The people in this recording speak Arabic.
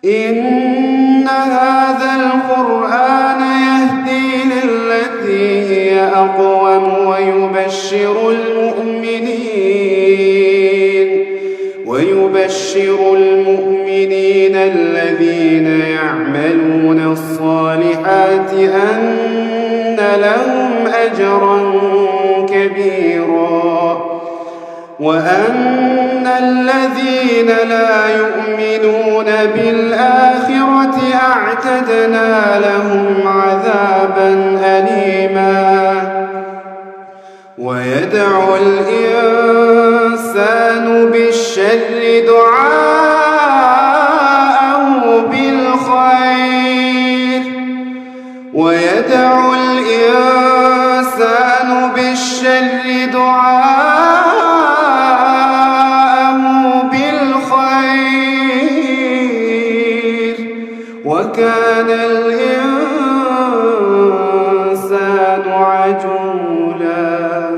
إن هذا القرآن يهدي للتي هي أقوم ويبشر المؤمنين الذين يعملون الصالحات أن لهم أجرا كبيرا وأن الذين لا يؤمنون بالآخرة أعتدنا لهم عذابا أليما. ويدعو الإنسان بالشر دعاءه بالخير وكان الإنسان عجولا.